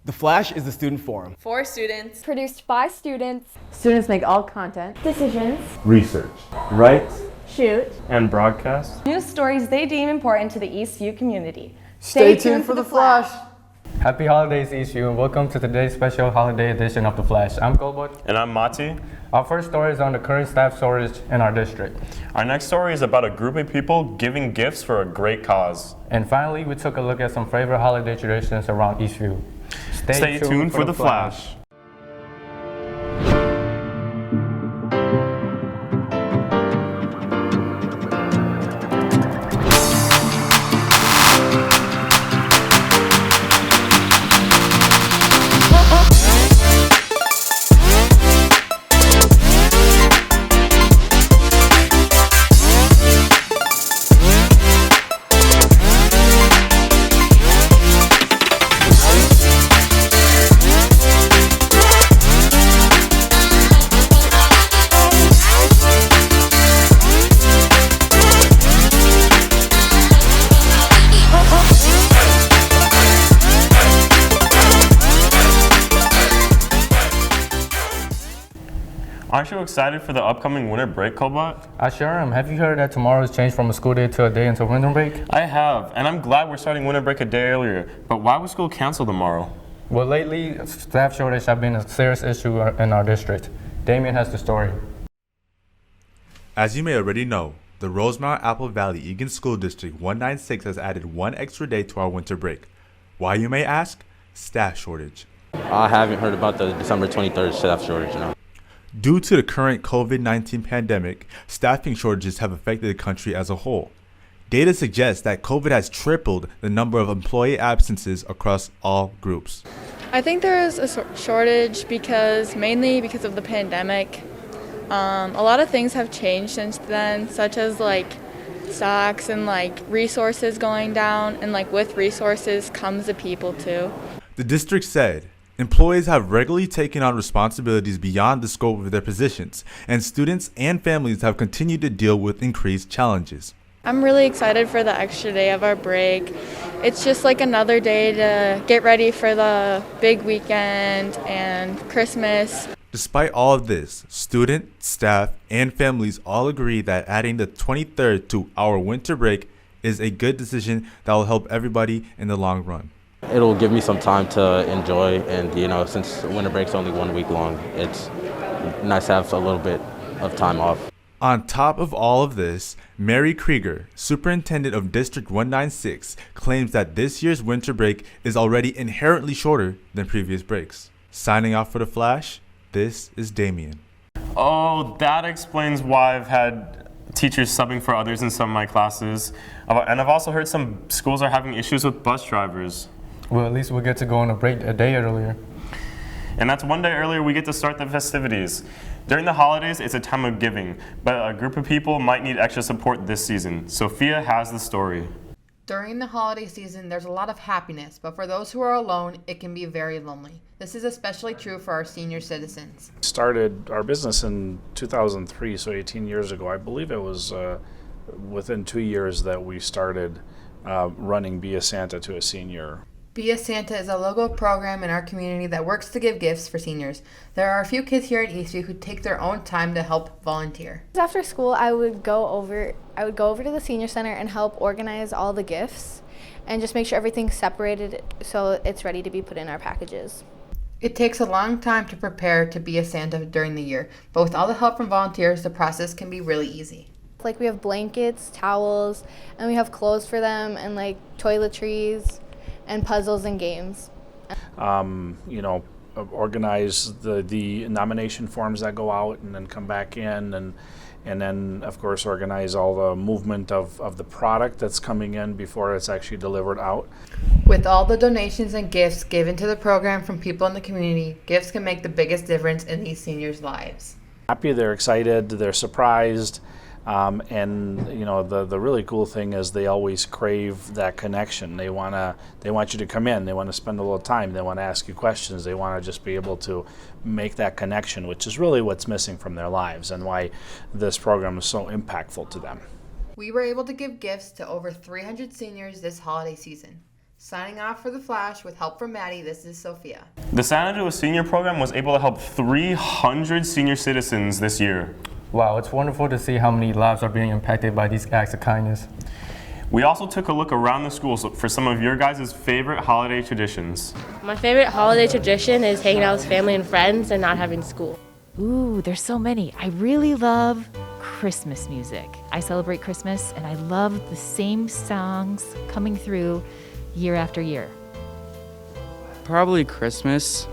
The Flash is the student forum. For students. Produced by students. Students make all content, Decisions. Research. Write. Shoot. And broadcast. News stories they deem important to the Eastview community. Stay tuned for The Flash. Happy holidays, Eastview, and welcome to today's special holiday edition of The Flash. I'm Kolbot. And I'm Matti. Our first story is on the current staff shortage in our district. Our next story is about a group of people giving gifts for a great cause. And finally, we took a look at some favorite holiday traditions around Eastview. Stay tuned for The Flash. Aren't you excited for the upcoming winter break, Kolbot? I sure am. Have you heard that tomorrow is changed from a school day to a day until winter break? I have, and I'm glad we're starting winter break a day earlier. But why was school canceled tomorrow? Well, lately, staff shortage has been a serious issue in our district. Damien has the story. As you may already know, the Rosemount Apple Valley Egan School District 196 has added one extra day to our winter break. Why, you may ask? Staff shortage. I haven't heard about the December 23rd staff shortage now. Due to the current COVID-19 pandemic, staffing shortages have affected the country as a whole. Data suggests that COVID has tripled the number of employee absences across all groups. I think there is a shortage mainly because of the pandemic. A lot of things have changed since then, such as stocks and resources going down, and with resources comes the people too. The district said, employees have regularly taken on responsibilities beyond the scope of their positions, and students and families have continued to deal with increased challenges. I'm really excited for the extra day of our break. It's just another day to get ready for the big weekend and Christmas. Despite all of this, students, staff, and families all agree that adding the 23rd to our winter break is a good decision that will help everybody in the long run. It'll give me some time to enjoy, and since winter break's only 1 week long, it's nice to have a little bit of time off. On top of all of this, Mary Krieger, superintendent of District 196, claims that this year's winter break is already inherently shorter than previous breaks. Signing off for The Flash, this is Damien. Oh, that explains why I've had teachers subbing for others in some of my classes. And I've also heard some schools are having issues with bus drivers. Well, at least we'll get to go on a break a day earlier. And that's one day earlier we get to start the festivities. During the holidays, it's a time of giving, but a group of people might need extra support this season. Sofia has the story. During the holiday season, there's a lot of happiness, but for those who are alone, it can be very lonely. This is especially true for our senior citizens. Started our business in 2003, so 18 years ago. I believe it was within 2 years that we started running Be a Santa to a Senior. Be a Santa is a local program in our community that works to give gifts for seniors. There are a few kids here at Eastview who take their own time to help volunteer. After school, I would go over to the senior center and help organize all the gifts and just make sure everything's separated so it's ready to be put in our packages. It takes a long time to prepare to be a Santa during the year, but with all the help from volunteers, the process can be really easy. We have blankets, towels, and we have clothes for them, and toiletries and puzzles and games. Organize the nomination forms that go out and then come back in, and then of course organize all the movement of the product that's coming in before it's actually delivered out. With all the donations and gifts given to the program from people in the community, gifts can make the biggest difference in these seniors' lives. Happy, they're excited, they're surprised. The really cool thing is they always crave that connection. They want you to come in. They want to spend a little time. They want to ask you questions. They want to just be able to make that connection, which is really what's missing from their lives and why this program is so impactful to them. We were able to give gifts to over 300 seniors this holiday season. Signing off for The Flash with help from Mady, this is Sofia. The Santa to a Senior program was able to help 300 senior citizens this year. Wow, it's wonderful to see how many lives are being impacted by these acts of kindness. We also took a look around the schools for some of your guys' favorite holiday traditions. My favorite holiday tradition is hanging out with family and friends and not having school. Ooh, there's so many. I really love Christmas music. I celebrate Christmas and I love the same songs coming through year after year. Probably Christmas,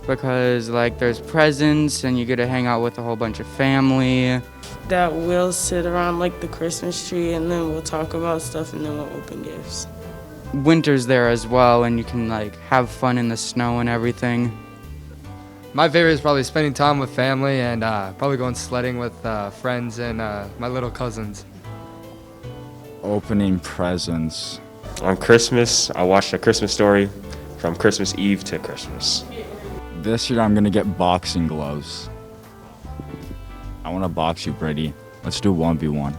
because like there's presents and you get to hang out with a whole bunch of family. That we'll sit around like the Christmas tree and then we'll talk about stuff and then we'll open gifts. Winter's there as well and you can like have fun in the snow and everything. My favorite is probably spending time with family and probably going sledding with friends and my little cousins. Opening presents. On Christmas, I watched A Christmas Story from Christmas Eve to Christmas. This year I'm gonna get boxing gloves. I wanna box you, Brady. Let's do 1v1.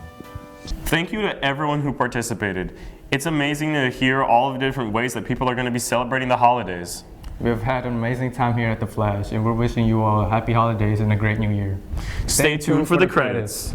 Thank you to everyone who participated. It's amazing to hear all of the different ways that people are going to be celebrating the holidays. We've had an amazing time here at The Flash, and we're wishing you all happy holidays and a great new year. Stay tuned for the credits.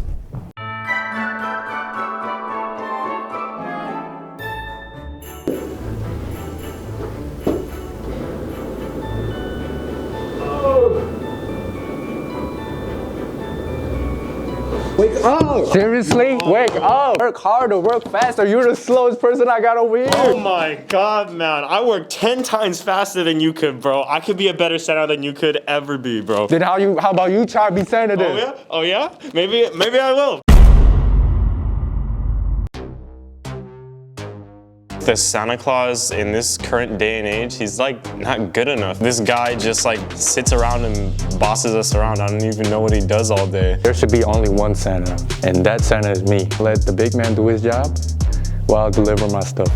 Wake up! Seriously? Wake up! Work harder, work faster. You're the slowest person I got over here. Oh my god, man. I work 10 times faster than you could, bro. I could be a better center than you could ever be, bro. Then how about you try to be center then? Oh yeah? Oh yeah? Maybe I will. The Santa Claus in this current day and age, he's like not good enough. This guy just like sits around and bosses us around. I don't even know what he does all day. There should be only one Santa, and that Santa is me. Let the big man do his job while I deliver my stuff.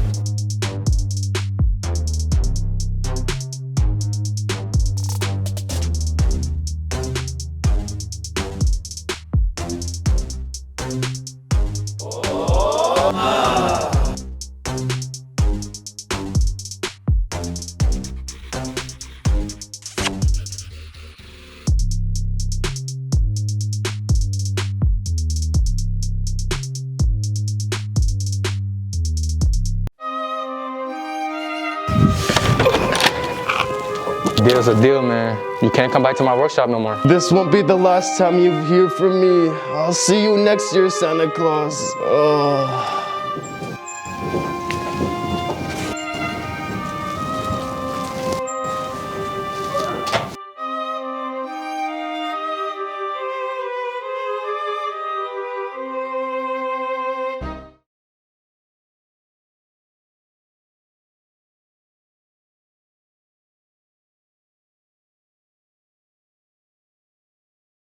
Deal's a deal, man. You can't come back to my workshop no more. This won't be the last time you hear from me. I'll see you next year, Santa Claus. Oh.